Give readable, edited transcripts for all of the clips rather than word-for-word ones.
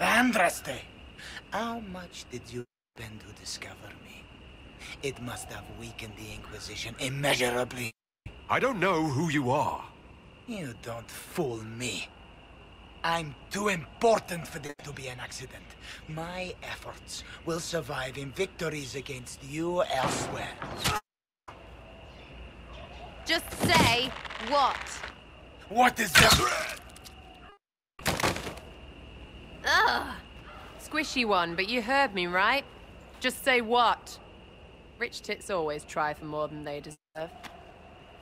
unrest. How much did you spend to discover me? It must have weakened the Inquisition immeasurably. I don't know who you are. You don't fool me. I'm too important for this to be an accident. My efforts will survive in victories against you elsewhere. Just say what? What is that? Ugh. Squishy one, but you heard me, right? Just say what? Rich tits always try for more than they deserve.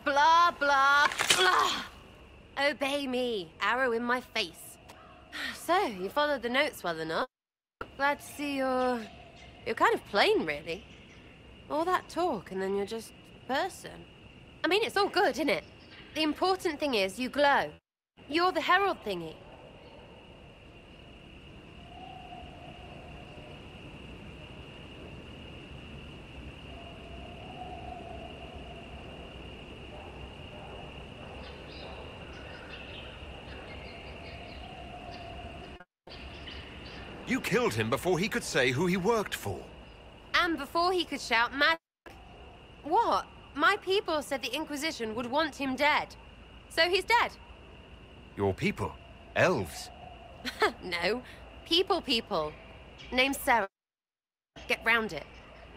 Blah, blah, blah. Obey me. Arrow in my face. So, you followed the notes well enough. Glad to see you're kind of plain, really. All that talk and then you're just a person. I mean, it's all good, isn't it? The important thing is you glow. You're the herald thingy. You killed him before he could say who he worked for. And before he could shout magic. What? My people said the Inquisition would want him dead. So he's dead. Your people? Elves? No. People. Name's Sarah. Get round it.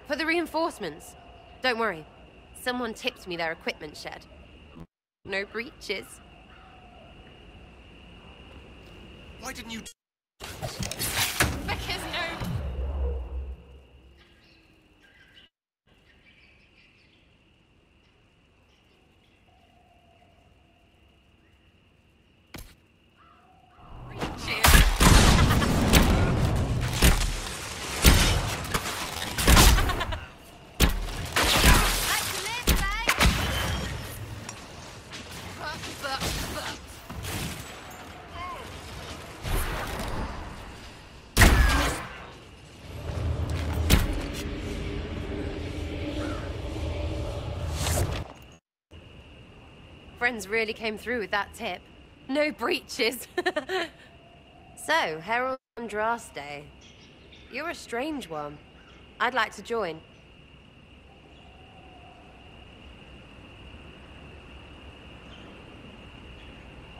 For the reinforcements. Don't worry. Someone tipped me their equipment shed. No breaches. Why didn't you... Because no... Friends really came through with that tip. No breaches. So, Herald Andraste. You're a strange one. I'd like to join.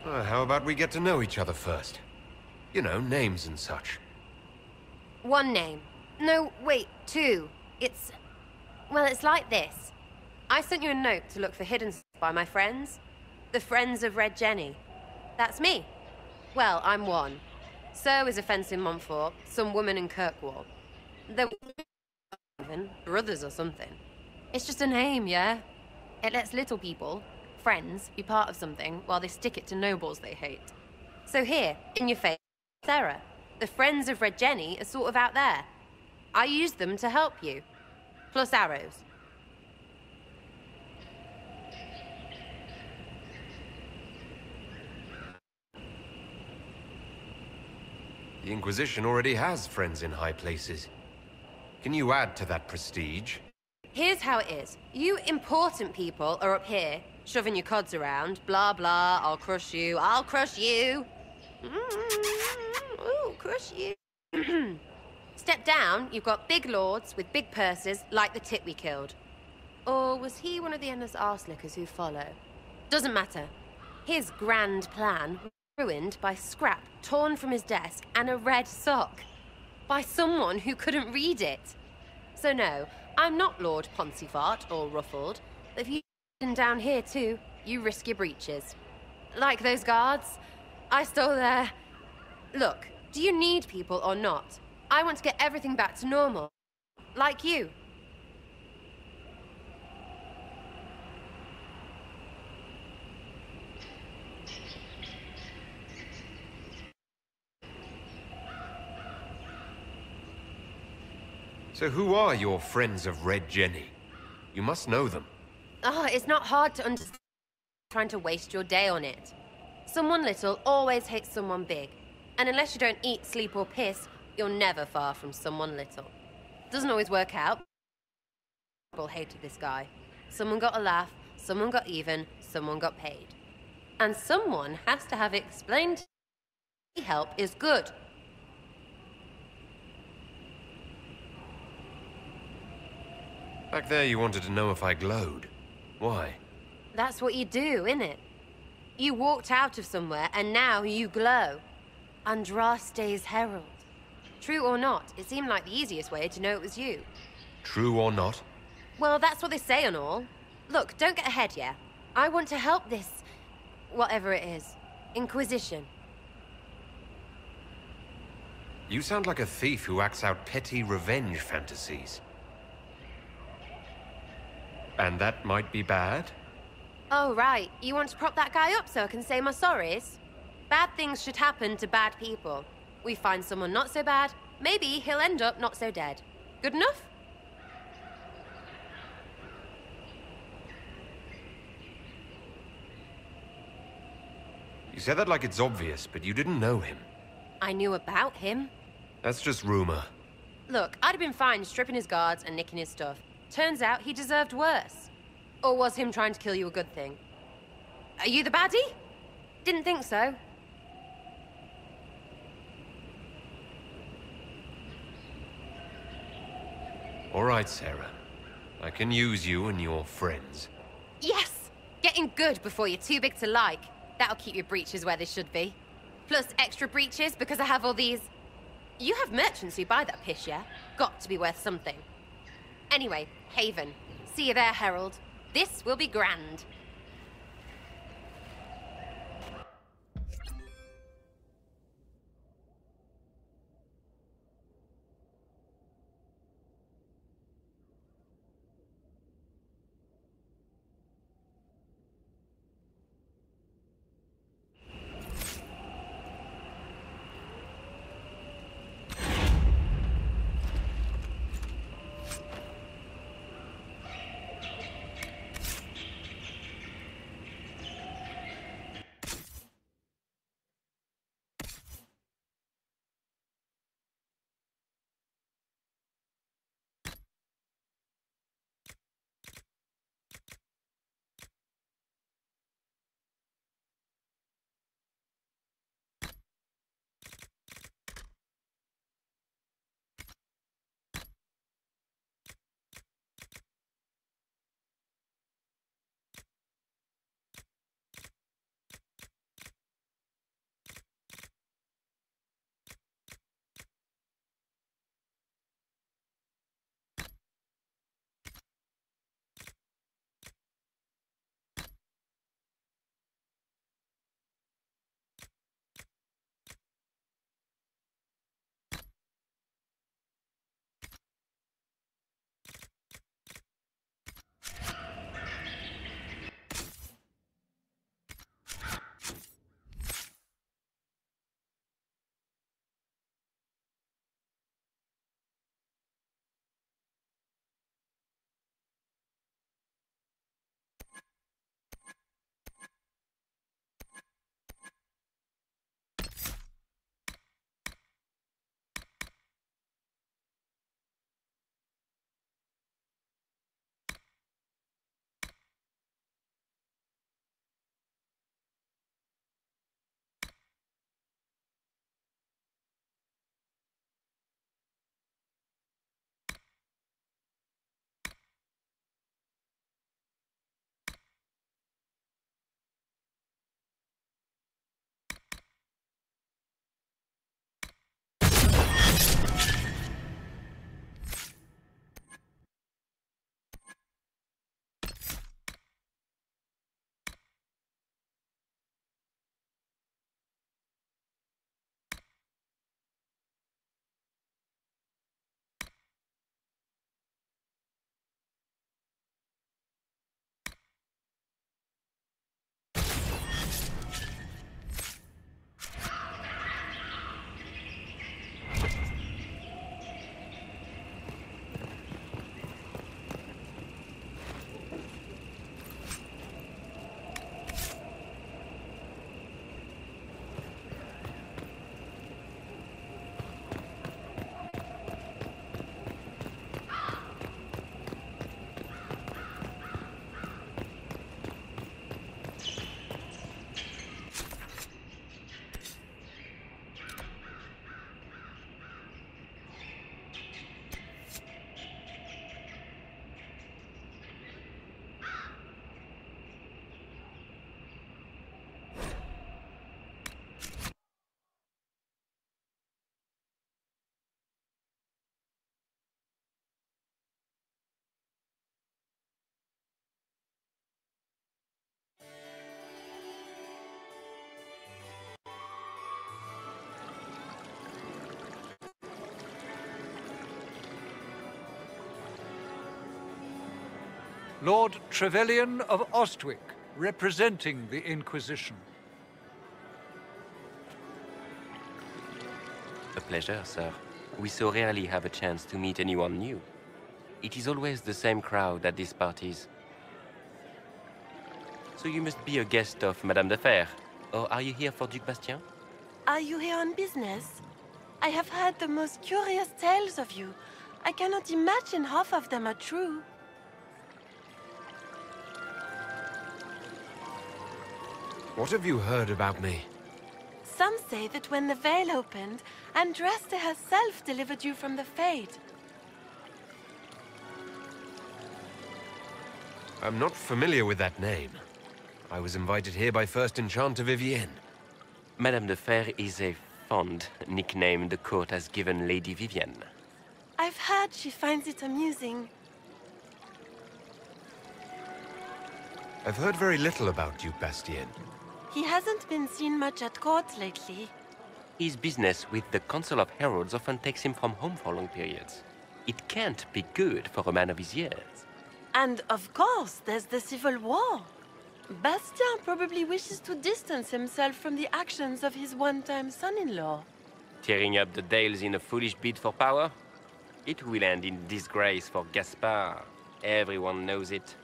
How about we get to know each other first? You know, names and such. One name. No, wait, two. Well, it's like this. I sent you a note to look for hidden stuff by my friends. The Friends of Red Jenny. That's me. Well, I'm one. So is a fence in Montfort, some woman in Kirkwall. They're even brothers or something. It's just a name, yeah? It lets little people, friends, be part of something while they stick it to nobles they hate. So here, in your face, Sarah. The Friends of Red Jenny are sort of out there. I use them to help you. Plus arrows. The Inquisition already has friends in high places. Can you add to that prestige? Here's how it is. You important people are up here, shoving your cods around. Blah, blah, I'll crush you, I'll crush you. Ooh, crush you. Step down, you've got big lords with big purses, like the tit we killed. Or was he one of the endless arse-lickers who follow? Doesn't matter. His grand plan ruined by scrap torn from his desk and a red sock. By someone who couldn't read it. So no, I'm not Lord Poncyfart or Ruffled. If you've been down here too, you risk your breeches. Like those guards, I stole their... Look, do you need people or not? I want to get everything back to normal. Like you. So who are your Friends of Red Jenny? You must know them. It's not hard to understand. Trying to waste your day on it. Someone little always hates someone big. And unless you don't eat, sleep, or piss, you're never far from someone little. Doesn't always work out. People hated this guy. Someone got a laugh, someone got even, someone got paid. And someone has to have it explained. Help is good. Back there you wanted to know if I glowed. Why? That's what you do, innit? You walked out of somewhere, and now you glow. Andraste's herald. True or not, it seemed like the easiest way to know it was you. True or not? Well, that's what they say and all. Look, don't get ahead, yeah? I want to help this... whatever it is. Inquisition. You sound like a thief who acts out petty revenge fantasies. And that might be bad? Oh, right. You want to prop that guy up so I can say my sorries? Bad things should happen to bad people. We find someone not so bad, maybe he'll end up not so dead. Good enough? You said that like it's obvious, but you didn't know him. I knew about him. That's just rumor. Look, I'd have been fine stripping his guards and nicking his stuff. Turns out he deserved worse. Or was him trying to kill you a good thing? Are you the baddie? Didn't think so. All right, Sarah. I can use you and your friends. Yes! Getting good before you're too big to like. That'll keep your breeches where they should be. Plus extra breeches because I have all these... You have merchants who buy that piss, yeah? Got to be worth something. Anyway, Haven. See you there, Herald. This will be grand. Lord Trevelyan of Ostwick, representing the Inquisition. A pleasure, sir. We so rarely have a chance to meet anyone new. It is always the same crowd at these parties. So you must be a guest of Madame de Fer, or are you here for Duc Bastien? Are you here on business? I have heard the most curious tales of you. I cannot imagine half of them are true. What have you heard about me? Some say that when the veil opened, Andraste herself delivered you from the Fade. I'm not familiar with that name. I was invited here by First Enchanter Vivienne. Madame de Fer is a fond nickname the court has given Lady Vivienne. I've heard she finds it amusing. I've heard very little about Duc Bastien. He hasn't been seen much at court lately. His business with the Council of Heralds often takes him from home for long periods. It can't be good for a man of his years. And of course, there's the Civil War. Bastien probably wishes to distance himself from the actions of his one-time son-in-law. Tearing up the Dales in a foolish bid for power? It will end in disgrace for Gaspard. Everyone knows it.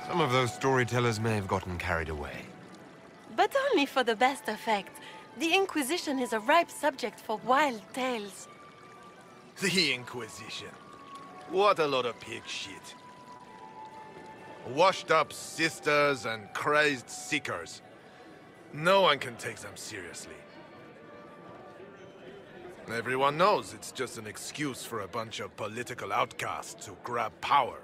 Some of those storytellers may have gotten carried away. But only for the best effect. The Inquisition is a ripe subject for wild tales. The Inquisition. What a lot of pig shit. Washed-up sisters and crazed seekers. No one can take them seriously. Everyone knows it's just an excuse for a bunch of political outcasts to grab power.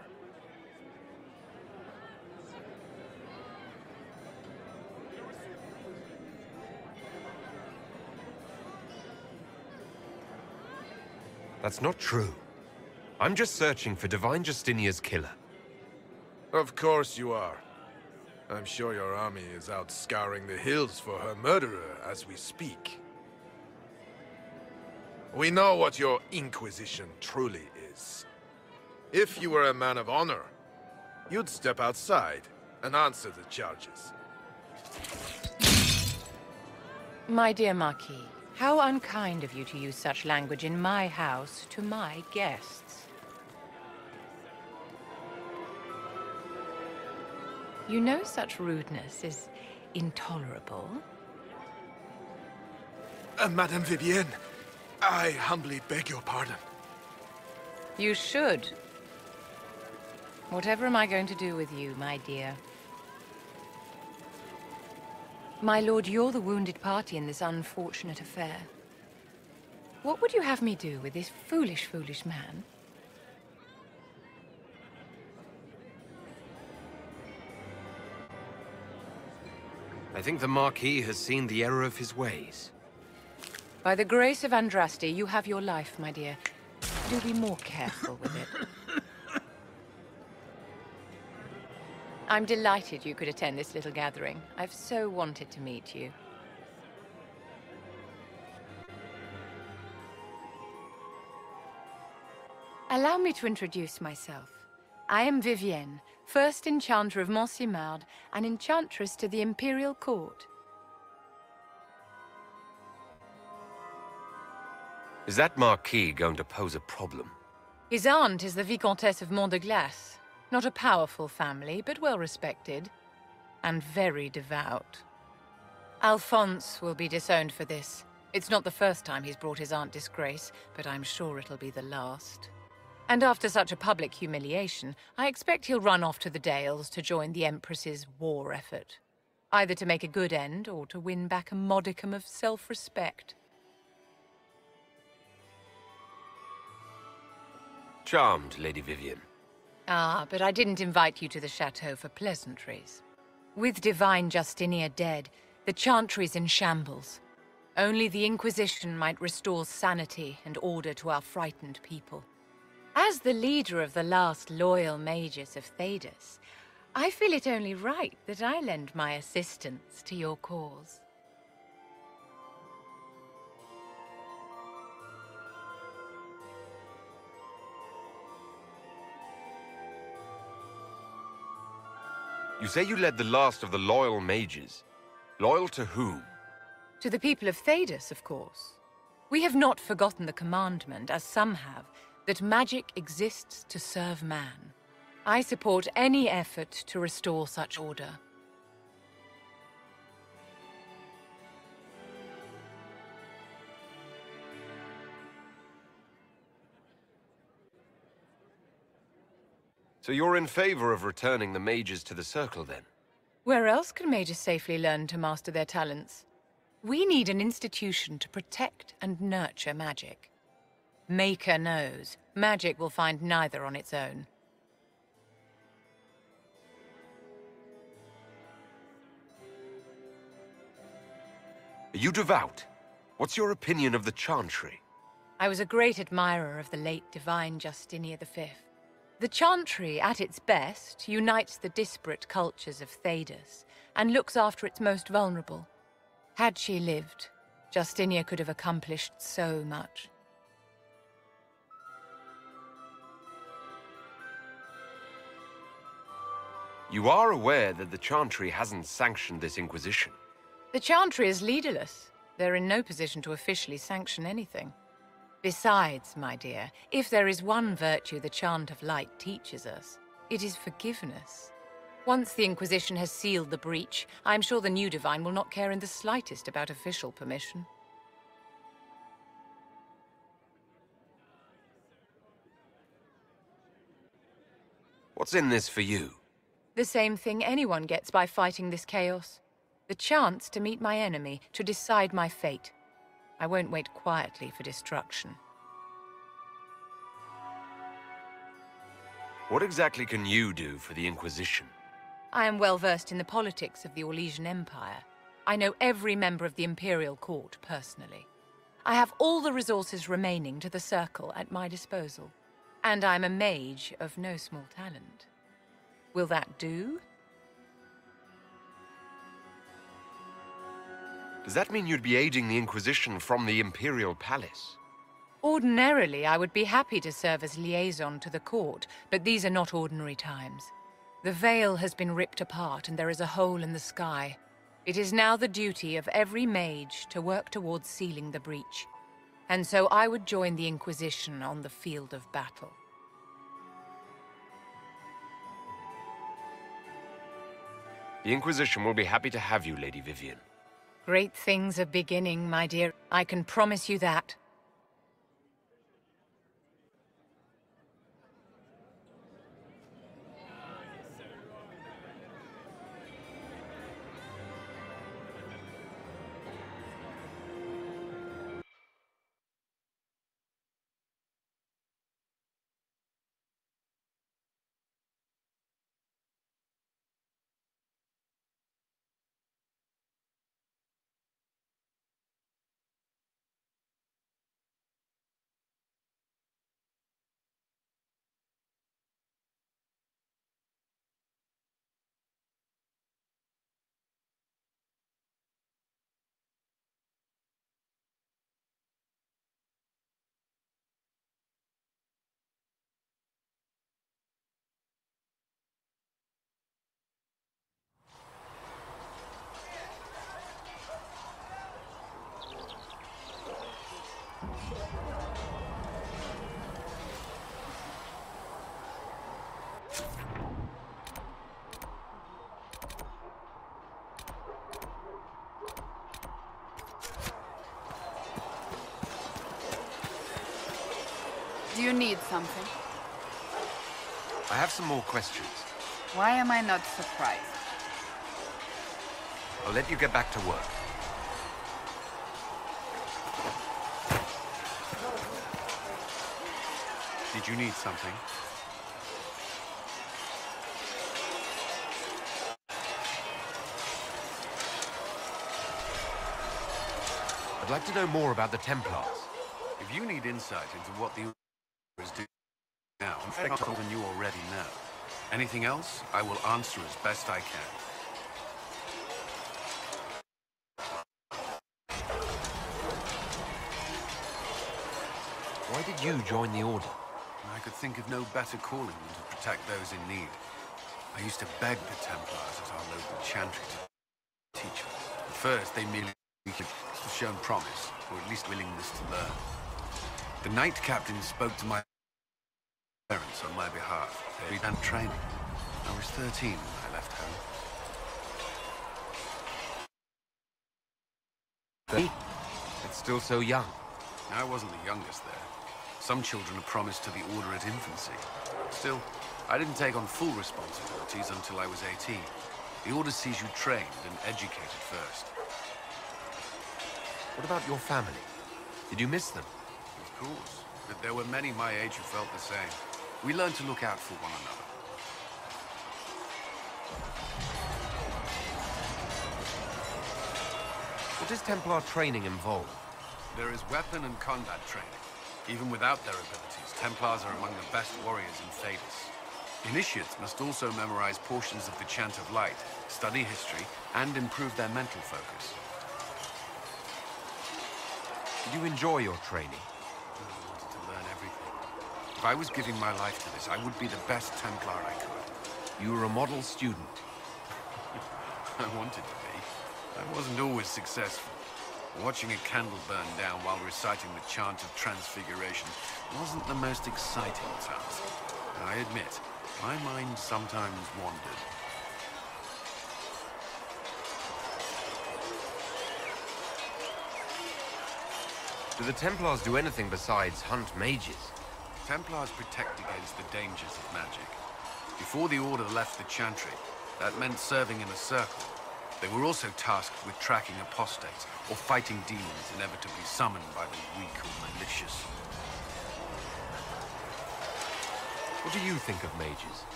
That's not true. I'm just searching for Divine Justinia's killer. Of course you are. I'm sure your army is out scouring the hills for her murderer as we speak. We know what your Inquisition truly is. If you were a man of honor, you'd step outside and answer the charges. My dear Marquis, how unkind of you to use such language in my house to my guests. You know such rudeness is intolerable. Madame Vivienne, I humbly beg your pardon. You should. Whatever am I going to do with you, my dear? My lord, you're the wounded party in this unfortunate affair. What would you have me do with this foolish, foolish man? I think the Marquis has seen the error of his ways. By the grace of Andraste, you have your life, my dear. Do be more careful with it. I'm delighted you could attend this little gathering. I've so wanted to meet you. Allow me to introduce myself. I am Vivienne, first Enchanter of Montsimard and Enchantress to the Imperial Court. Is that Marquis going to pose a problem? His aunt is the Vicomtesse of Mont de Glace. Not a powerful family, but well respected. And very devout. Alphonse will be disowned for this. It's not the first time he's brought his aunt disgrace, but I'm sure it'll be the last. And after such a public humiliation, I expect he'll run off to the Dales to join the Empress's war effort. Either to make a good end, or to win back a modicum of self-respect. Charmed, Lady Vivienne. Ah, but I didn't invite you to the chateau for pleasantries. With Divine Justinia dead, the Chantry's in shambles. Only the Inquisition might restore sanity and order to our frightened people. As the leader of the last loyal mages of Thedas, I feel it only right that I lend my assistance to your cause. You say you led the last of the loyal mages. Loyal to whom? To the people of Thedas, of course. We have not forgotten the commandment, as some have, that magic exists to serve man. I support any effort to restore such order. So you're in favor of returning the mages to the Circle, then? Where else can mages safely learn to master their talents? We need an institution to protect and nurture magic. Maker knows, magic will find neither on its own. Are you devout? What's your opinion of the Chantry? I was a great admirer of the late divine Justinian V. The Chantry, at its best, unites the disparate cultures of Thedas and looks after its most vulnerable. Had she lived, Justinia could have accomplished so much. You are aware that the Chantry hasn't sanctioned this Inquisition. The Chantry is leaderless. They're in no position to officially sanction anything. Besides, my dear, if there is one virtue the Chant of Light teaches us, it is forgiveness. Once the Inquisition has sealed the breach, I'm sure the new Divine will not care in the slightest about official permission. What's in this for you? The same thing anyone gets by fighting this chaos. The chance to meet my enemy, to decide my fate. I won't wait quietly for destruction. What exactly can you do for the Inquisition? I am well versed in the politics of the Orlesian Empire. I know every member of the Imperial Court personally. I have all the resources remaining to the Circle at my disposal. And I'm a mage of no small talent. Will that do? Does that mean you'd be aiding the Inquisition from the Imperial Palace? Ordinarily, I would be happy to serve as liaison to the court, but these are not ordinary times. The veil has been ripped apart and there is a hole in the sky. It is now the duty of every mage to work towards sealing the breach. And so I would join the Inquisition on the field of battle. The Inquisition will be happy to have you, Lady Vivian. Great things are beginning, my dear. I can promise you that. Do you need something? I have some more questions. Why am I not surprised? I'll let you get back to work. Did you need something? I'd like to know more about the Templars. If you need insight into what the is doing now, I'm faster than you already know. Anything else, I will answer as best I can. Why did you join the Order? I could think of no better calling than to protect those in need. I used to beg the Templars at our local chantry to teach me. At first, they merely shown promise, or at least willingness to learn. The Knight Captain spoke to my parents on my behalf. They began training. I was 13 when I left home. It's still so young. I wasn't the youngest there. Some children are promised to the Order at infancy. Still, I didn't take on full responsibilities until I was 18. The Order sees you trained and educated first. What about your family? Did you miss them? Of course. But there were many my age who felt the same. We learned to look out for one another. What does Templar training involve? There is weapon and combat training. Even without their abilities, Templars are among the best warriors in Thedas. Initiates must also memorize portions of the Chant of Light, study history, and improve their mental focus. Did you enjoy your training? I wanted to learn everything. If I was giving my life to this, I would be the best Templar I could. You were a model student. I wanted to be. I wasn't always successful. Watching a candle burn down while reciting the Chant of Transfiguration wasn't the most exciting task. I admit, my mind sometimes wandered. Do the Templars do anything besides hunt mages? Templars protect against the dangers of magic. Before the Order left the Chantry, that meant serving in a circle. They were also tasked with tracking apostates, or fighting demons inevitably summoned by the weak or malicious. What do you think of mages?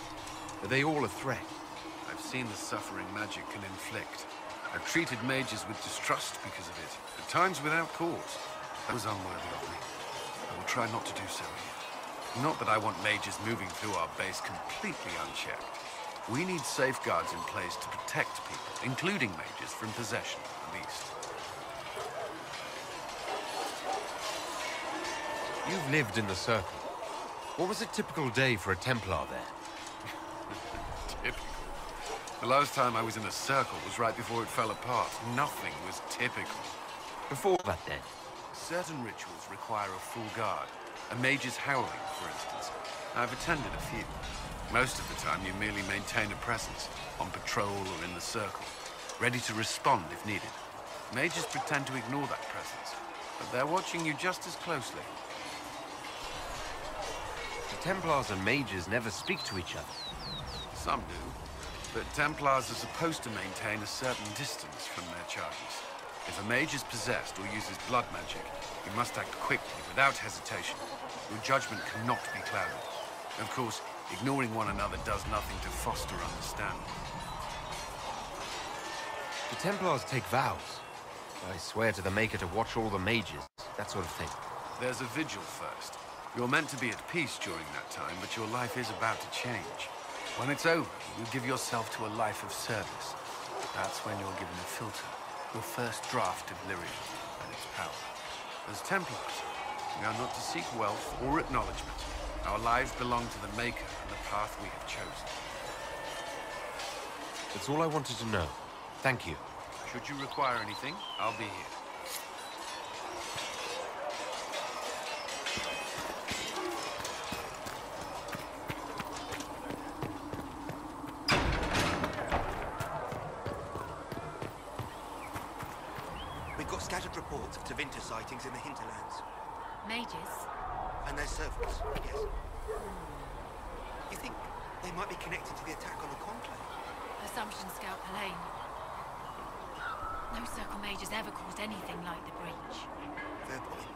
Are they all a threat? I've seen the suffering magic can inflict. I've treated mages with distrust because of it, at times without cause. That was unworthy of me. I will try not to do so here. Not that I want mages moving through our base completely unchecked. We need safeguards in place to protect people, including mages, from possession, at least. You've lived in the Circle. What was a typical day for a Templar there? Typical? The last time I was in a circle was right before it fell apart. Nothing was typical. Before that, then? Certain rituals require a full guard. A mage's howling, for instance. I've attended a few. Most of the time, you merely maintain a presence, on patrol or in the circle, ready to respond if needed. Mages pretend to ignore that presence, but they're watching you just as closely. The Templars and mages never speak to each other. Some do, but Templars are supposed to maintain a certain distance from their charges. If a mage is possessed or uses blood magic, you must act quickly, without hesitation. Your judgment cannot be clouded. Of course, ignoring one another does nothing to foster understanding. Do Templars take vows? I swear to the Maker to watch all the mages, that sort of thing. There's a vigil first. You're meant to be at peace during that time, but your life is about to change. When it's over, you give yourself to a life of service. That's when you're given a filter, your first draft of Lyrium and its power. As Templars, we are not to seek wealth or acknowledgement. Our lives belong to the Maker and the path we have chosen. That's all I wanted to know. Thank you. Should you require anything, I'll be here. We've got scattered reports of Tevinter sightings in the hinterlands. Mages? And their servants, yes. You think they might be connected to the attack on the Conclave? Assumption Scout Helene. No Circle Mage has ever caused anything like the breach. Fair point.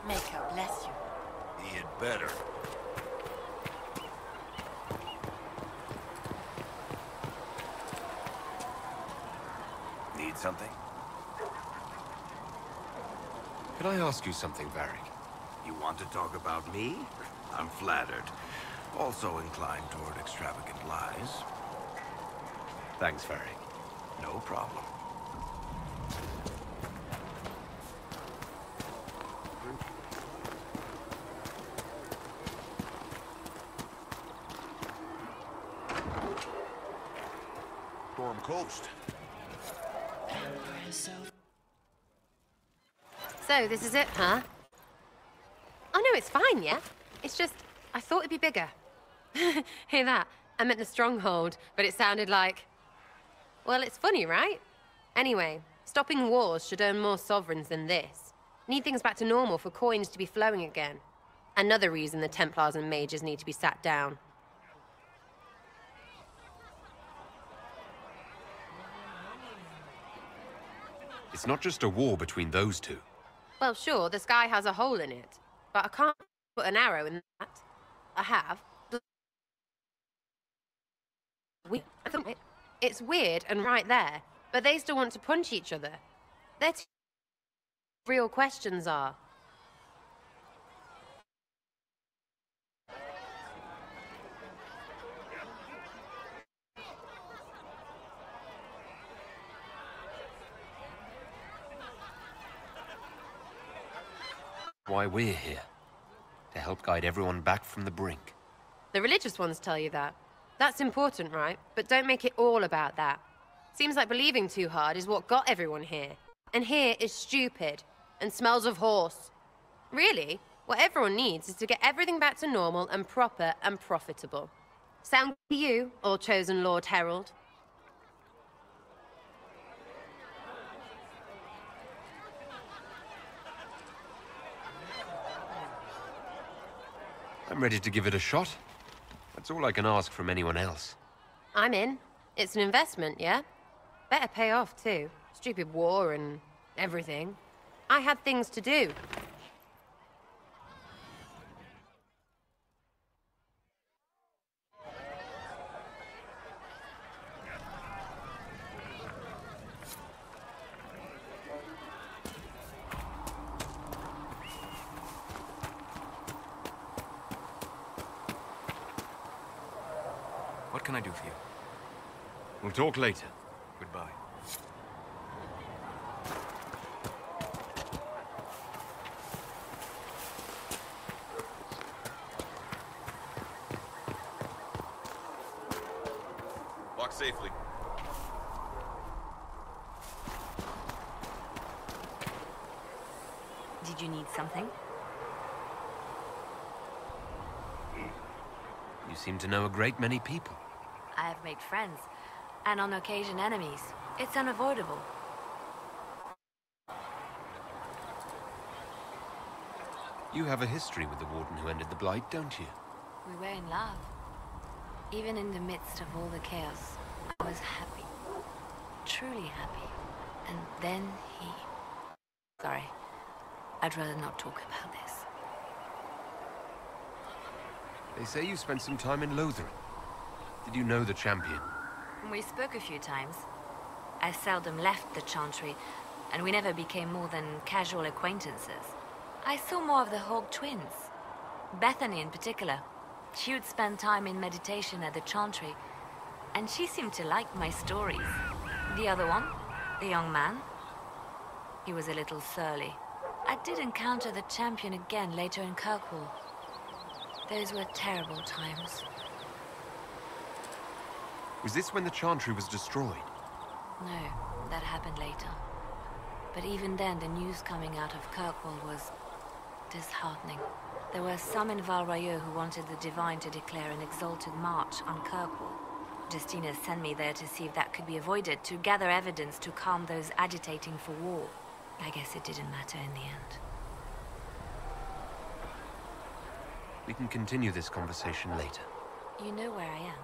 Maker bless you. He had better. Need something? Could I ask you something, Varric? You want to talk about me? I'm flattered. Also inclined toward extravagant lies. Thanks, Varric. No problem. Storm Coast. So, this is it, huh? Oh no, it's fine, yeah? It's just, I thought it'd be bigger. Hear that? I meant the stronghold, but it sounded like... Well, it's funny, right? Anyway, stopping wars should earn more sovereigns than this. Need things back to normal for coins to be flowing again. Another reason the Templars and mages need to be sat down. It's not just a war between those two. Well, sure, the sky has a hole in it, but I can't put an arrow in that. I have. It's weird and right there, but they still want to punch each other. Their real questions are... Why we're here. To help guide everyone back from the brink. The religious ones tell you that. That's important, right? But don't make it all about that. Seems like believing too hard is what got everyone here. And here is stupid. And smells of horse. Really? What everyone needs is to get everything back to normal and proper and profitable. Sound to you, all chosen Lord Herald? I'm ready to give it a shot. That's all I can ask from anyone else. I'm in. It's an investment, yeah? Better pay off, too. Stupid war and everything. I had things to do. What can I do for you? We'll talk later. Goodbye. Walk safely. Did you need something? You seem to know a great many people. I have made friends, and on occasion enemies. It's unavoidable. You have a history with the Warden who ended the Blight, don't you? We were in love. Even in the midst of all the chaos, I was happy. Truly happy. And then he... Sorry. I'd rather not talk about this. They say you spent some time in Lothering. Did you know the champion? We spoke a few times. I seldom left the Chantry, and we never became more than casual acquaintances. I saw more of the Hog twins. Bethany in particular. She would spend time in meditation at the Chantry, and she seemed to like my stories. The other one, the young man, he was a little surly. I did encounter the champion again later in Kirkwall. Those were terrible times. Was this when the Chantry was destroyed? No, that happened later. But even then, the news coming out of Kirkwall was disheartening. There were some in Val Royeaux who wanted the Divine to declare an exalted march on Kirkwall. Justina sent me there to see if that could be avoided, to gather evidence to calm those agitating for war. I guess it didn't matter in the end. We can continue this conversation later. You know where I am.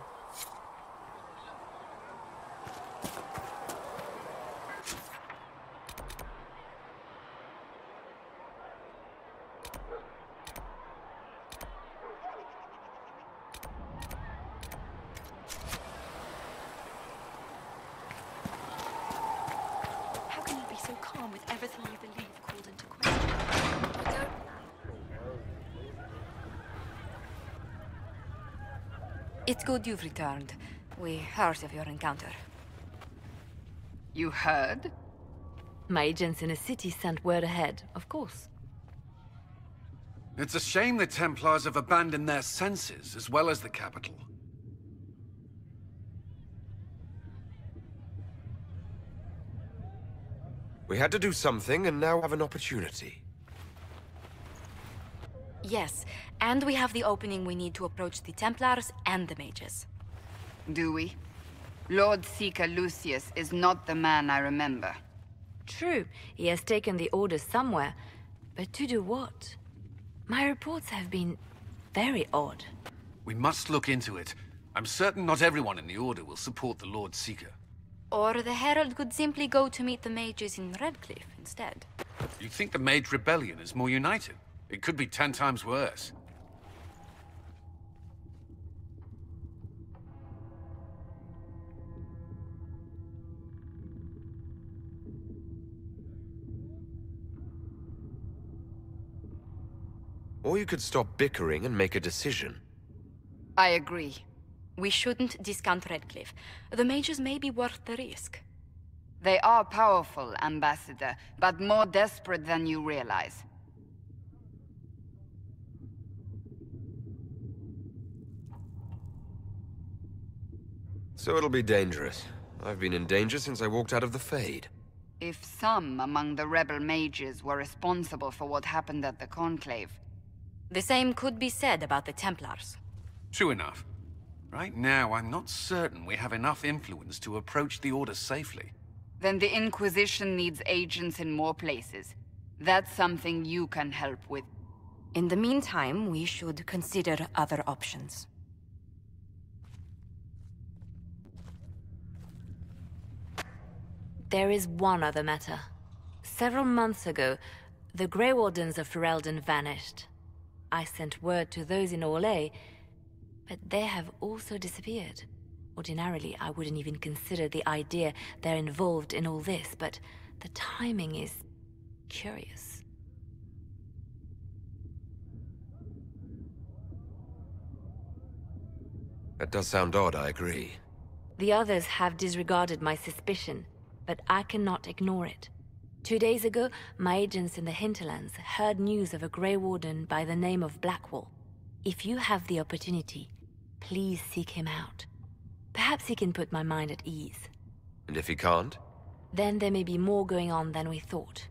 It's good you've returned. We heard of your encounter. You heard? My agents in the city sent word ahead, of course. It's a shame the Templars have abandoned their senses, as well as the capital. We had to do something, and now have an opportunity. Yes, and we have the opening we need to approach the Templars and the mages. Do we? Lord Seeker Lucius is not the man I remember. True, he has taken the orders somewhere, but to do what? My reports have been very odd. We must look into it. I'm certain not everyone in the Order will support the Lord Seeker. Or the Herald could simply go to meet the mages in Redcliffe instead. You think the Mage Rebellion is more united? It could be 10 times worse. Or you could stop bickering and make a decision. I agree. We shouldn't discount Redcliffe. The mages may be worth the risk. They are powerful, Ambassador, but more desperate than you realize. So it'll be dangerous. I've been in danger since I walked out of the Fade. If some among the rebel mages were responsible for what happened at the Conclave... The same could be said about the Templars. True enough. Right now, I'm not certain we have enough influence to approach the Order safely. Then the Inquisition needs agents in more places. That's something you can help with. In the meantime, we should consider other options. There is one other matter. Several months ago, the Grey Wardens of Ferelden vanished. I sent word to those in Orlais, but they have also disappeared. Ordinarily, I wouldn't even consider the idea they're involved in all this, but the timing is curious. That does sound odd, I agree. The others have disregarded my suspicion, but I cannot ignore it. 2 days ago, my agents in the hinterlands heard news of a Grey Warden by the name of Blackwall. If you have the opportunity, please seek him out. Perhaps he can put my mind at ease. And if he can't? Then there may be more going on than we thought.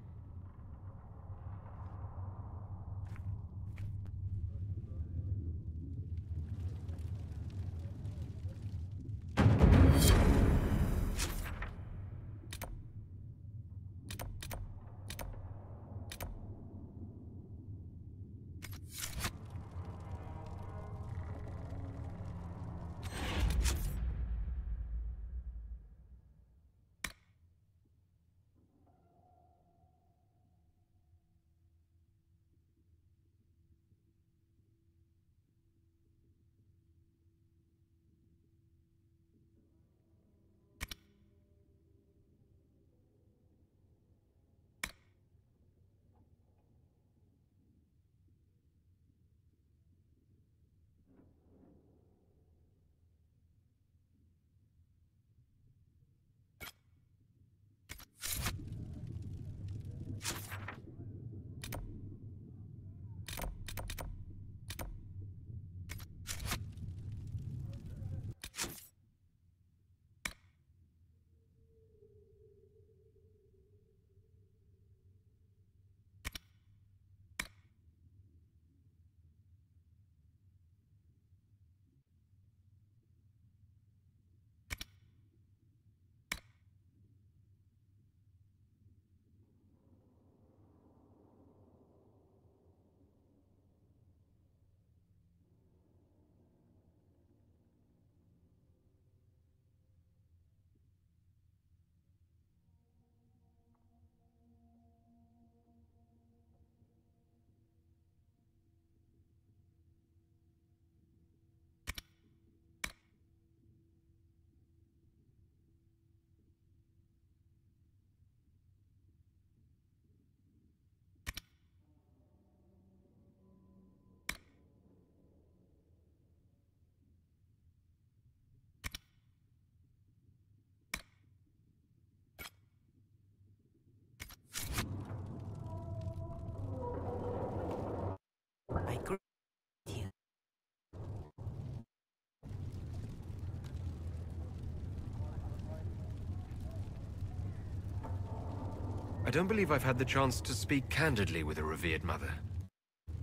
don't believe I've had the chance to speak candidly with a revered mother.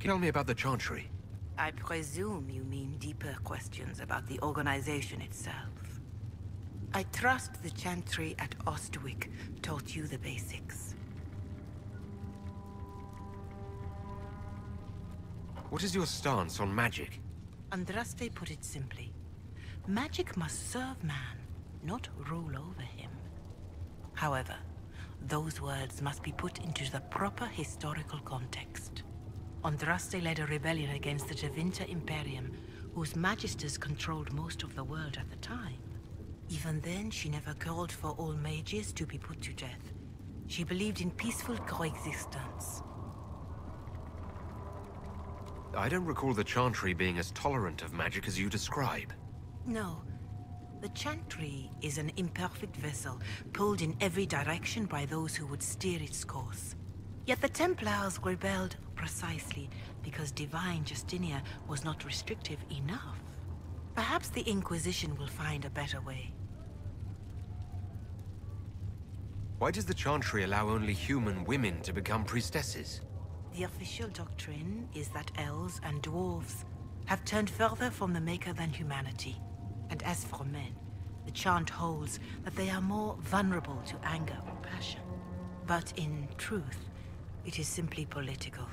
Can you tell me about the Chantry? I presume you mean deeper questions about the organization itself. I trust the Chantry at Ostwick taught you the basics. What is your stance on magic? Andraste put it simply. Magic must serve man, not rule over him. However, those words must be put into the proper historical context. Andraste led a rebellion against the Tevinter Imperium, whose magisters controlled most of the world at the time. Even then, she never called for all mages to be put to death. She believed in peaceful coexistence. I don't recall the Chantry being as tolerant of magic as you describe. No. The Chantry is an imperfect vessel, pulled in every direction by those who would steer its course. Yet the Templars rebelled precisely because divine Justinia was not restrictive enough. Perhaps the Inquisition will find a better way. Why does the Chantry allow only human women to become priestesses? The official doctrine is that elves and dwarves have turned further from the Maker than humanity. And as for men, the chant holds that they are more vulnerable to anger or passion. But in truth, it is simply political,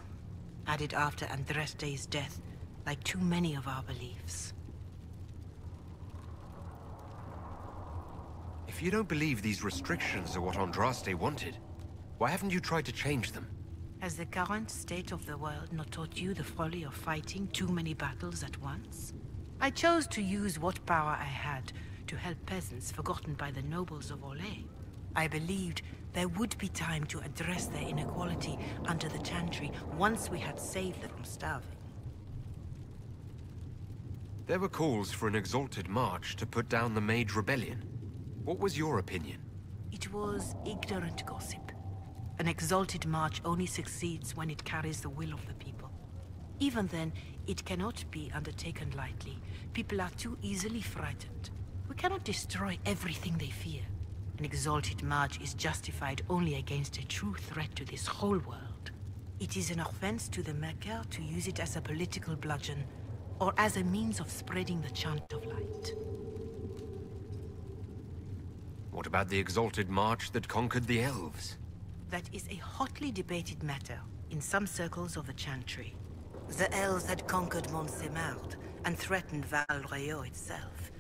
added after Andraste's death, like too many of our beliefs. If you don't believe these restrictions are what Andraste wanted, why haven't you tried to change them? Has the current state of the world not taught you the folly of fighting too many battles at once? I chose to use what power I had to help peasants forgotten by the nobles of Orlais. I believed there would be time to address their inequality under the Chantry once we had saved them from starving. There were calls for an exalted march to put down the Mage Rebellion. What was your opinion? It was ignorant gossip. An exalted march only succeeds when it carries the will of the people. Even then, it cannot be undertaken lightly. People are too easily frightened. We cannot destroy everything they fear. An exalted march is justified only against a true threat to this whole world. It is an offense to the Maker to use it as a political bludgeon, or as a means of spreading the chant of light. What about the exalted march that conquered the elves? That is a hotly debated matter in some circles of the Chantry. The elves had conquered Montsemart and threatened Val-Rayo itself.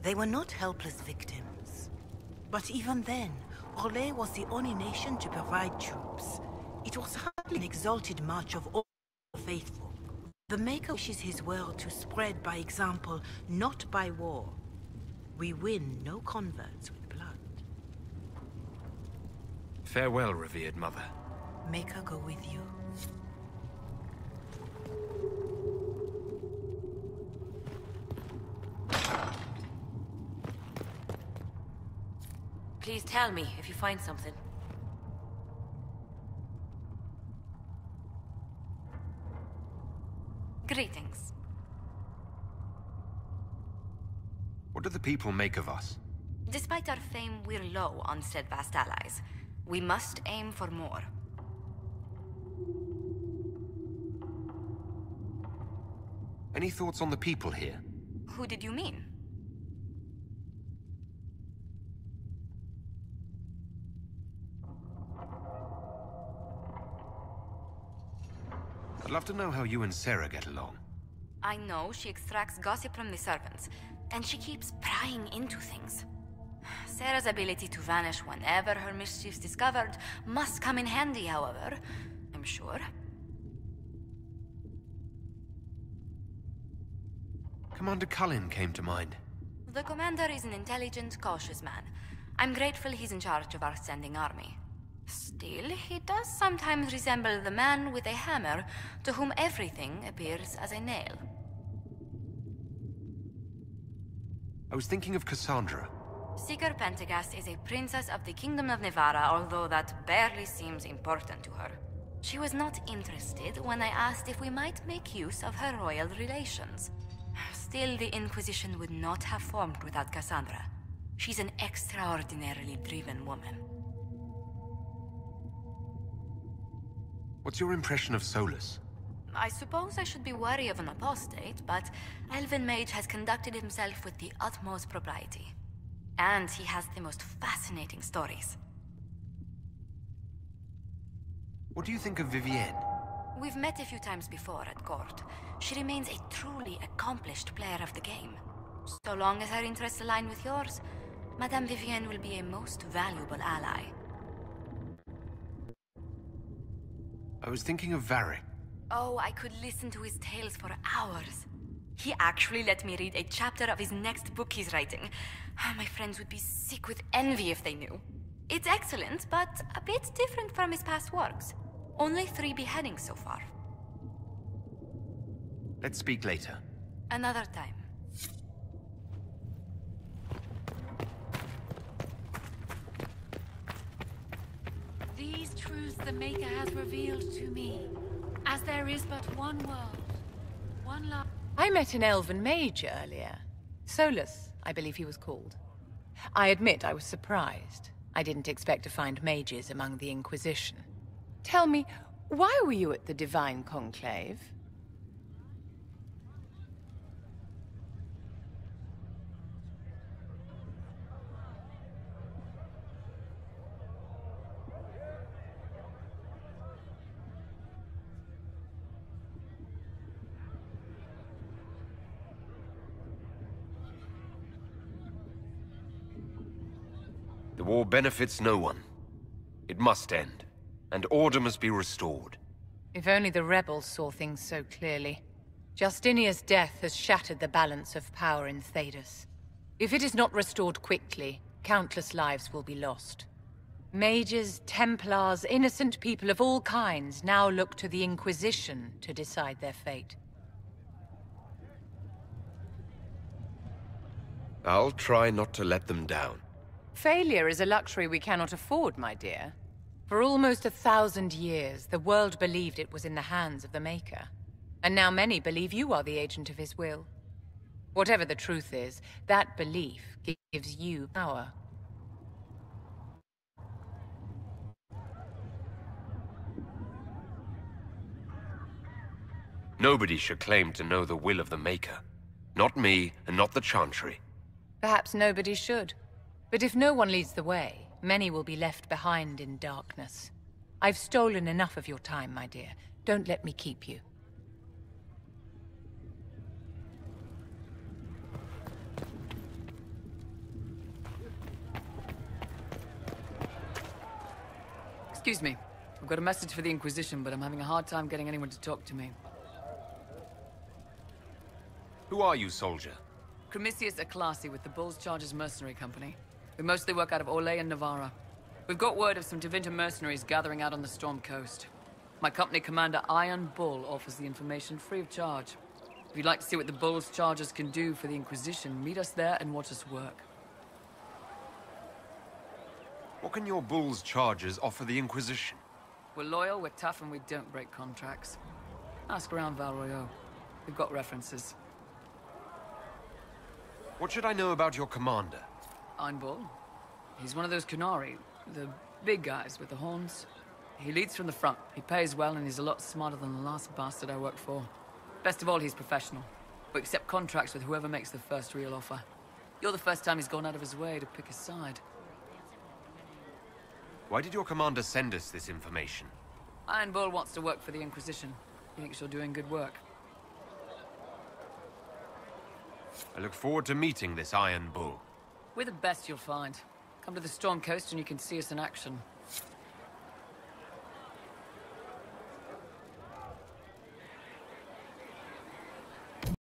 They were not helpless victims. But even then, Orlais was the only nation to provide troops. It was hardly an exalted march of all faithful. The Maker wishes his world to spread by example, not by war. We win no converts with blood. Farewell, revered mother. Maker go with you. Please tell me if you find something. Greetings. What do the people make of us? Despite our fame, we're low on steadfast allies. We must aim for more. Any thoughts on the people here? Who did you mean? I'd love to know how you and Sarah get along. I know she extracts gossip from the servants, and she keeps prying into things. Sarah's ability to vanish whenever her mischief's discovered must come in handy, however, I'm sure. Commander Cullen came to mind. The commander is an intelligent, cautious man. I'm grateful he's in charge of our standing army. Still, he does sometimes resemble the man with a hammer to whom everything appears as a nail. I was thinking of Cassandra. Seeker Pentagast is a princess of the Kingdom of Nevarra, although that barely seems important to her. She was not interested when I asked if we might make use of her royal relations. Still, the Inquisition would not have formed without Cassandra. She's an extraordinarily driven woman. What's your impression of Solus? I suppose I should be wary of an apostate, but Elven Mage has conducted himself with the utmost propriety. And he has the most fascinating stories. What do you think of Vivienne? We've met a few times before at court. She remains a truly accomplished player of the game. So long as her interests align with yours, Madame Vivienne will be a most valuable ally. I was thinking of Varric. Oh, I could listen to his tales for hours. He actually let me read a chapter of his next book he's writing. My friends would be sick with envy if they knew. It's excellent, but a bit different from his past works. Only 3 beheadings so far. Let's speak later. Another time. These truths the Maker has revealed to me. As there is but one world, one love. I met an elven mage earlier. Solus, I believe he was called. I admit I was surprised. I didn't expect to find mages among the Inquisition. Tell me, why were you at the Divine Conclave? The war benefits no one. It must end, and order must be restored. If only the rebels saw things so clearly. Justinia's death has shattered the balance of power in Thedas. If it is not restored quickly, countless lives will be lost. Mages, Templars, innocent people of all kinds now look to the Inquisition to decide their fate. I'll try not to let them down. Failure is a luxury we cannot afford, my dear. For almost 1,000 years, the world believed it was in the hands of the Maker. And now many believe you are the agent of his will. Whatever the truth is, that belief gives you power. Nobody should claim to know the will of the Maker. Not me, and not the Chantry. Perhaps nobody should. But if no one leads the way, many will be left behind in darkness. I've stolen enough of your time, my dear. Don't let me keep you. Excuse me. I've got a message for the Inquisition, but I'm having a hard time getting anyone to talk to me. Who are you, soldier? Cremisius Aclasi with the Bull's Chargers Mercenary Company. We mostly work out of Orlais and Navarra. We've got word of some Tevinter mercenaries gathering out on the Storm Coast. My company commander, Iron Bull, offers the information free of charge. If you'd like to see what the Bull's Chargers can do for the Inquisition, meet us there and watch us work. What can your Bull's Chargers offer the Inquisition? We're loyal, we're tough, and we don't break contracts. Ask around Val Royeaux. We've got references. What should I know about your commander? Iron Bull. He's one of those Kunari, the big guys with the horns. He leads from the front. He pays well, and he's a lot smarter than the last bastard I worked for. Best of all, he's professional. We accept contracts with whoever makes the first real offer. You're the first time he's gone out of his way to pick a side. Why did your commander send us this information? Iron Bull wants to work for the Inquisition. He thinks you're doing good work. I look forward to meeting this Iron Bull. We're the best you'll find. Come to the Storm Coast and you can see us in action.